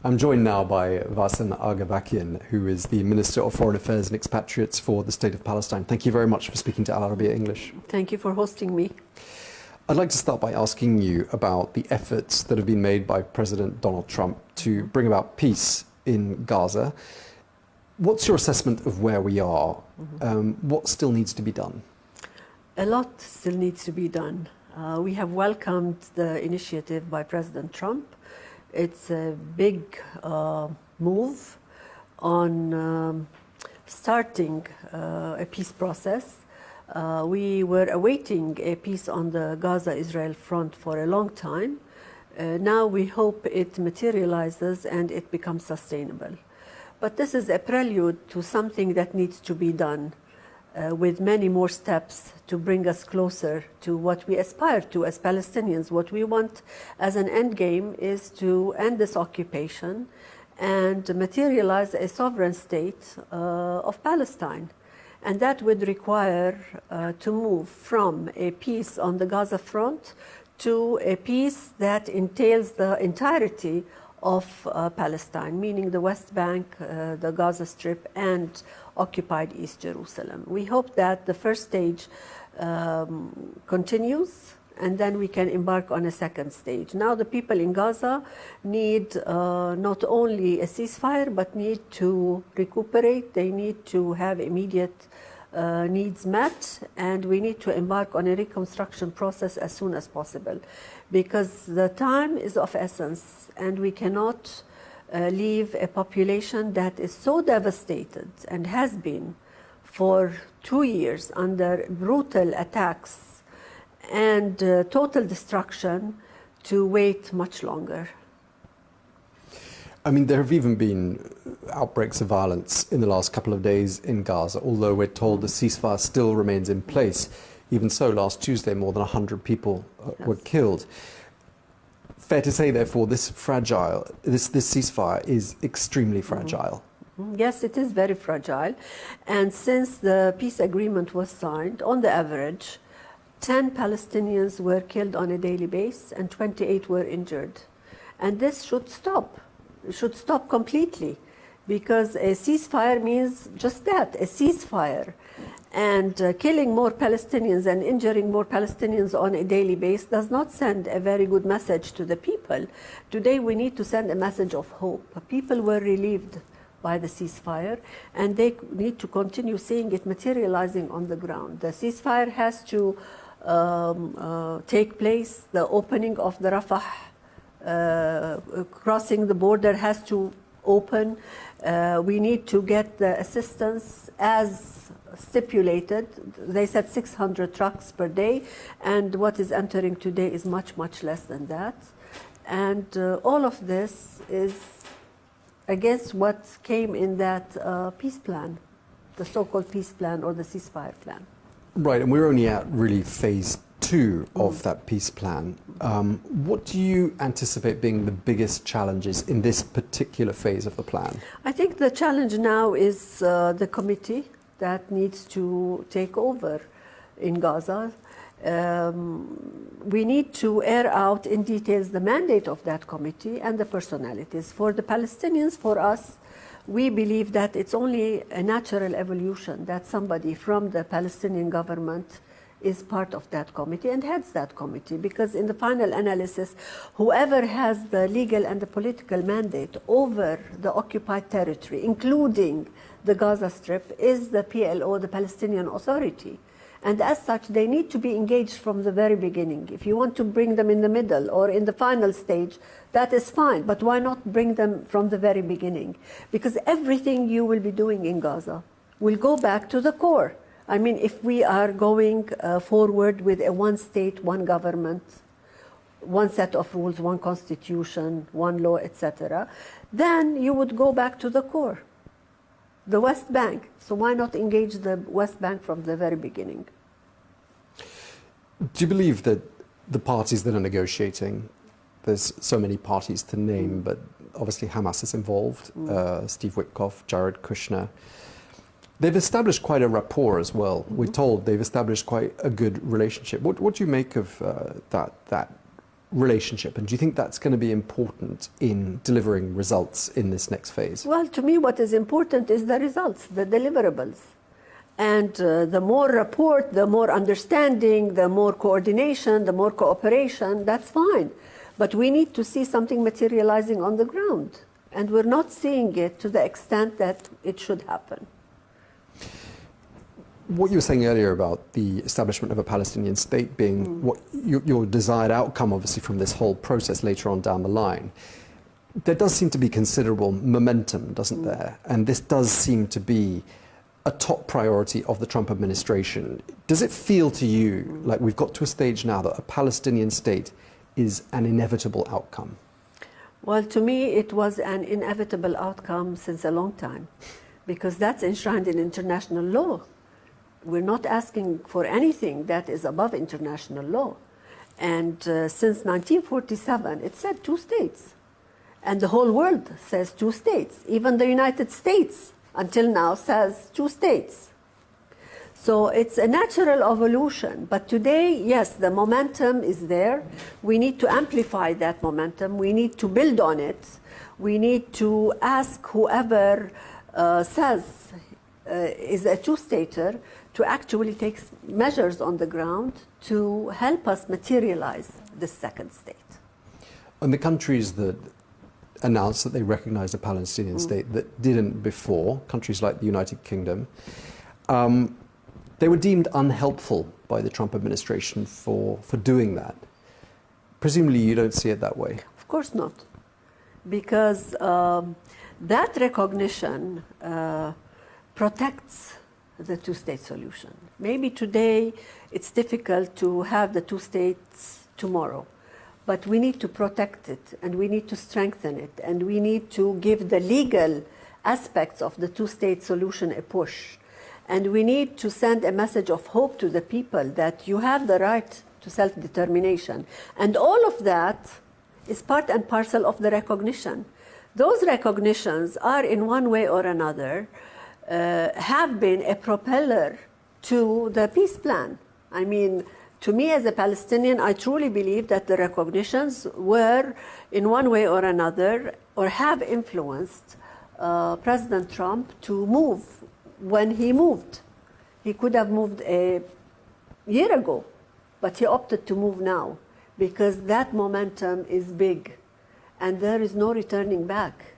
I'm joined now by Vasen Aghabakian, who is the Minister of Foreign Affairs and Expatriates for the State of Palestine. Thank you very much for speaking to Al Arabiya English. Thank you for hosting me. I'd like to start by asking you about the efforts that have been made by President Donald Trump to bring about peace in Gaza. What's your assessment of where we are? What still needs to be done? A lot still needs to be done. We have welcomed the initiative by President Trump. It's a big move on starting a peace process. We were awaiting a peace on the Gaza-Israel front for a long time. Now we hope it materializes and it becomes sustainable. But this is a prelude to something that needs to be done with many more steps to bring us closer to what we aspire to as Palestinians. What we want as an end game is to end this occupation and materialize a sovereign state of Palestine. And that would require to move from a peace on the Gaza front to a peace that entails the entirety of Palestine, meaning the West Bank, the Gaza Strip, and occupied East Jerusalem. We hope that the first stage continues, and then we can embark on a second stage. Now the people in Gaza need not only a ceasefire, but need to recuperate. They need to have immediate needs met, and we need to embark on a reconstruction process as soon as possible, because the time is of essence, and we cannot leave a population that is so devastated and has been for 2 years under brutal attacks and total destruction to wait much longer. I mean, there have even been outbreaks of violence in the last couple of days in Gaza, although we're told the ceasefire still remains in place. Even so, last Tuesday, more than 100 people were killed. Fair to say, therefore, this ceasefire is extremely fragile. Yes, it is very fragile. And since the peace agreement was signed, on the average, 10 Palestinians were killed on a daily basis and 28 were injured. And this should stop. It should stop completely, because a ceasefire means just that, a ceasefire. And killing more Palestinians and injuring more Palestinians on a daily basis does not send a very good message to the people. Today we need to send a message of hope. People were relieved by the ceasefire, and they need to continue seeing it materializing on the ground. The ceasefire has to take place. The opening of the Rafah crossing the border has to open. We need to get the assistance as stipulated. They said 600 trucks per day, and what is entering today is much, much less than that. And all of this is against what came in that peace plan, the so-called peace plan or the ceasefire plan. Right, and we're only at really phase 2 of that peace plan. What do you anticipate being the biggest challenges in this particular phase of the plan? I think the challenge now is the committee that needs to take over in Gaza. We need to air out in details the mandate of that committee and the personalities. For the Palestinians, for us, we believe that it's only a natural evolution that somebody from the Palestinian government is part of that committee and heads that committee, because in the final analysis, whoever has the legal and the political mandate over the occupied territory, including the Gaza Strip, is the PLO, the Palestinian Authority. And as such, they need to be engaged from the very beginning. If you want to bring them in the middle or in the final stage, that is fine, but why not bring them from the very beginning? Because everything you will be doing in Gaza will go back to the core. I mean, if we are going forward with a one state, one government, one set of rules, one constitution, one law, etc., then you would go back to the core, the West Bank. So why not engage the West Bank from the very beginning? Do you believe that the parties that are negotiating, there's so many parties to name, but obviously Hamas is involved, Steve Witkoff, Jared Kushner, they've established quite a rapport as well. We're told they've established quite a good relationship. What do you make of that relationship, and do you think that's going to be important in delivering results in this next phase? Well, to me, what is important is the results, the deliverables. And the more rapport, the more understanding, the more coordination, the more cooperation, that's fine. But we need to see something materializing on the ground. And we're not seeing it to the extent that it should happen. What you were saying earlier about the establishment of a Palestinian state being what your desired outcome, obviously, from this whole process later on down the line, there does seem to be considerable momentum, doesn't there? And this does seem to be a top priority of the Trump administration. Does it feel to you like we've got to a stage now that a Palestinian state is an inevitable outcome? Well, to me, it was an inevitable outcome since a long time, because that's enshrined in international law. We're not asking for anything that is above international law. And since 1947, it said 2 states. And the whole world says 2 states. Even the United States, until now, says 2 states. So it's a natural evolution. But today, yes, the momentum is there. We need to amplify that momentum. We need to build on it. We need to ask whoever says is a two-stater to actually take measures on the ground to help us materialize the second state. And the countries that announced that they recognized a Palestinian state that didn't before, countries like the United Kingdom, they were deemed unhelpful by the Trump administration for doing that. Presumably you don't see it that way. Of course not. Because that recognition protects the two-state solution. Maybe today it's difficult to have the 2 states tomorrow, but we need to protect it and we need to strengthen it and we need to give the legal aspects of the 2-state solution a push. And we need to send a message of hope to the people that you have the right to self-determination. And all of that is part and parcel of the recognition. Those recognitions are, in one way or another, have been a propeller to the peace plan. I mean, to me as a Palestinian, I truly believe that the recognitions were, in one way or another, or have influenced President Trump to move when he moved. He could have moved a year ago, but he opted to move now because that momentum is big and there is no returning back.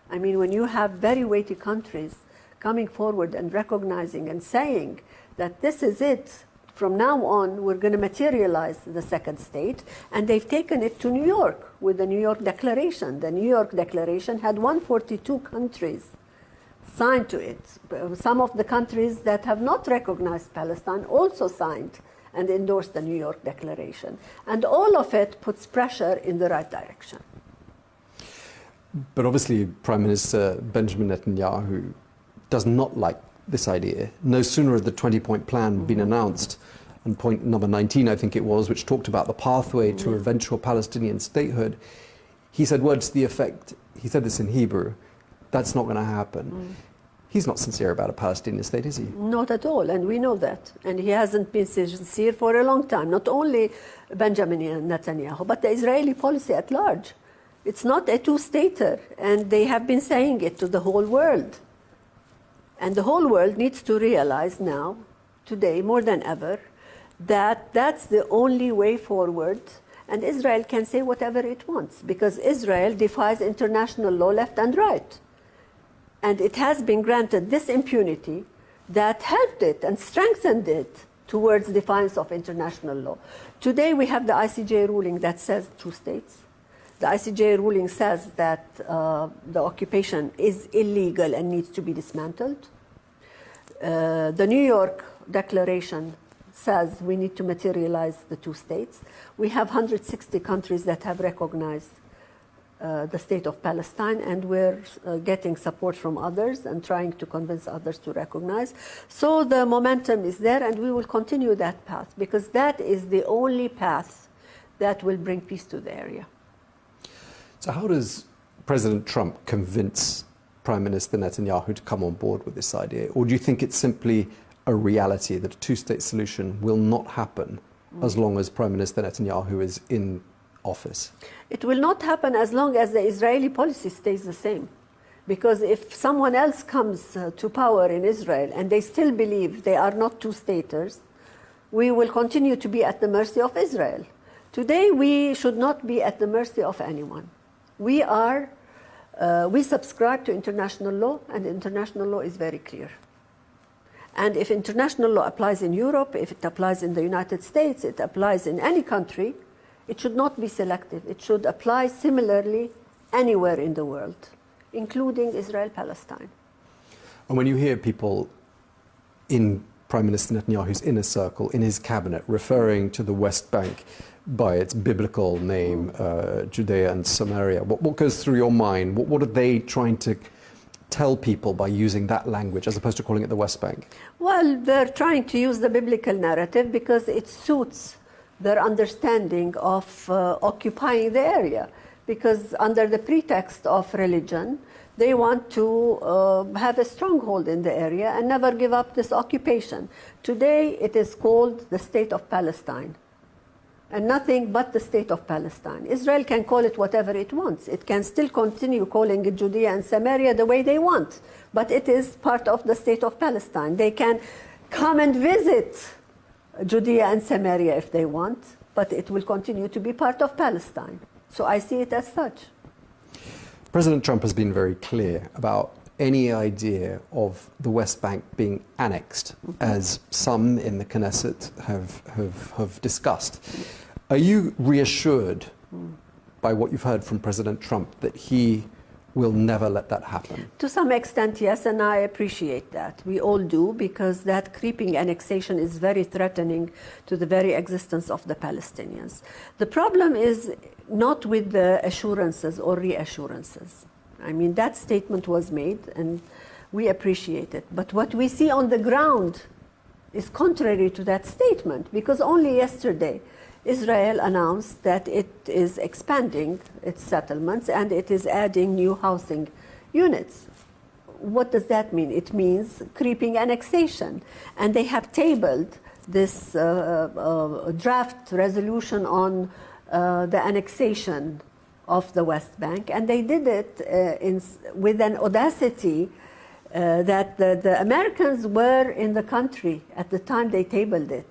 I mean, when you have very weighty countries coming forward and recognizing and saying that this is it, from now on we're going to materialize the second state, and they've taken it to New York with the New York Declaration. The New York Declaration had 142 countries signed to it. Some of the countries that have not recognized Palestine also signed and endorsed the New York Declaration. And all of it puts pressure in the right direction. But obviously Prime Minister Benjamin Netanyahu does not like this idea. No sooner had the 20-point plan been announced, and point number 19, I think it was, which talked about the pathway to eventual Palestinian statehood, he said words to the effect, he said this in Hebrew, that's not going to happen. He's not sincere about a Palestinian state, is he? Not at all, and we know that. And he hasn't been sincere for a long time. Not only Benjamin Netanyahu, but the Israeli policy at large. It's not a two-stater, and they have been saying it to the whole world. And the whole world needs to realize now, today more than ever, that that's the only way forward. And Israel can say whatever it wants, because Israel defies international law left and right. And it has been granted this impunity that helped it and strengthened it towards defiance of international law. Today we have the ICJ ruling that says 2 states. The ICJ ruling says that the occupation is illegal and needs to be dismantled. The New York Declaration says we need to materialize the 2 states. We have 160 countries that have recognized the state of Palestine, and we're getting support from others and trying to convince others to recognize. So the momentum is there, and we will continue that path, because that is the only path that will bring peace to the area. So how does President Trump convince Prime Minister Netanyahu to come on board with this idea? Or do you think it's simply a reality that a 2-state solution will not happen as long as Prime Minister Netanyahu is in office? It will not happen as long as the Israeli policy stays the same. Because if someone else comes to power in Israel and they still believe they are not two-staters, we will continue to be at the mercy of Israel. Today, we should not be at the mercy of anyone. We subscribe to international law, and international law is very clear. And if international law applies in Europe, if it applies in the United States, it applies in any country, it should not be selective. It should apply similarly anywhere in the world, including Israel-Palestine. And when you hear people in Prime Minister Netanyahu's inner circle, in his cabinet, referring to the West Bank by its biblical name, Judea and Samaria, what goes through your mind? What are they trying to tell people by using that language as opposed to calling it the West Bank? Well, they're trying to use the biblical narrative because it suits their understanding of occupying the area. Because under the pretext of religion, they want to have a stronghold in the area and never give up this occupation. Today, it is called the State of Palestine, and nothing but the State of Palestine. Israel can call it whatever it wants. It can still continue calling it Judea and Samaria the way they want, but it is part of the State of Palestine. They can come and visit Judea and Samaria if they want, but it will continue to be part of Palestine. So I see it as such. President Trump has been very clear about any idea of the West Bank being annexed, as some in the Knesset have discussed. Are you reassured by what you've heard from President Trump that he will never let that happen? To some extent, yes, and I appreciate that. We all do, because that creeping annexation is very threatening to the very existence of the Palestinians. The problem is not with the assurances or reassurances. I mean, that statement was made, and we appreciate it. But what we see on the ground is contrary to that statement, because only yesterday, Israel announced that it is expanding its settlements and it is adding new housing units. What does that mean? It means creeping annexation. And they have tabled this draft resolution on the annexation of the West Bank, and they did it with an audacity that the Americans were in the country at the time they tabled it.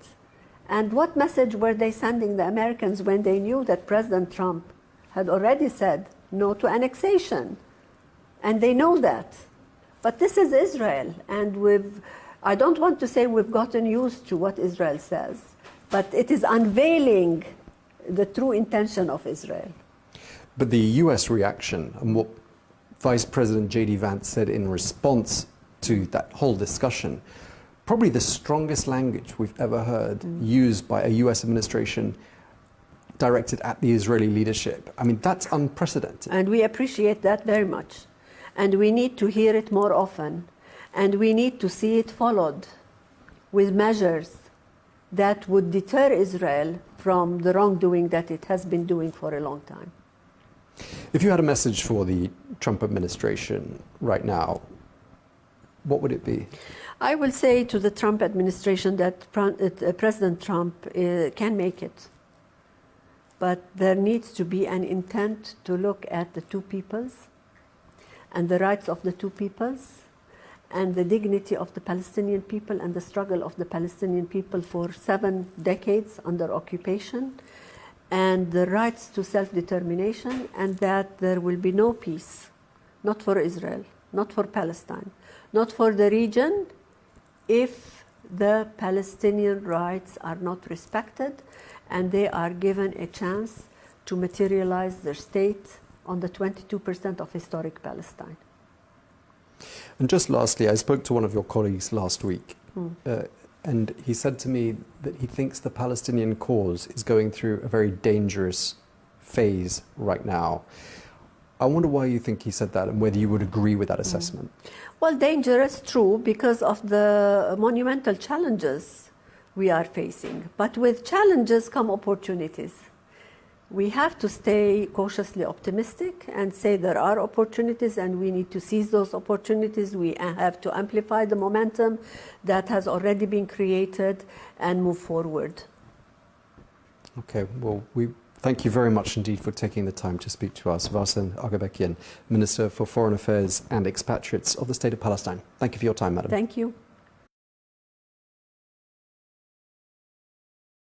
And what message were they sending the Americans when they knew that President Trump had already said no to annexation? And they know that. But this is Israel, and I don't want to say we've gotten used to what Israel says, but it is unveiling the true intention of Israel. But the US reaction and what Vice President J.D. Vance said in response to that whole discussion, probably the strongest language we've ever heard used by a US administration directed at the Israeli leadership. I mean, that's unprecedented. And we appreciate that very much. And we need to hear it more often. And we need to see it followed with measures that would deter Israel from the wrongdoing that it has been doing for a long time. If you had a message for the Trump administration right now, what would it be? I will say to the Trump administration that President Trump can make it. But there needs to be an intent to look at the two peoples and the rights of the two peoples and the dignity of the Palestinian people and the struggle of the Palestinian people for 7 decades under occupation, and the rights to self-determination, and that there will be no peace, not for Israel, not for Palestine, not for the region, if the Palestinian rights are not respected and they are given a chance to materialize their state on the 22% of historic Palestine. And just lastly, I spoke to one of your colleagues last week, and he said to me that he thinks the Palestinian cause is going through a very dangerous phase right now. I wonder why you think he said that and whether you would agree with that assessment. Well, dangerous, true, because of the monumental challenges we are facing. But with challenges come opportunities. We have to stay cautiously optimistic and say there are opportunities and we need to seize those opportunities. We have to amplify the momentum that has already been created and move forward. Okay, well, we Thank you very much indeed for taking the time to speak to us. Varsan Agabekyan, Minister for Foreign Affairs and Expatriates of the State of Palestine. Thank you for your time, Madam. Thank you.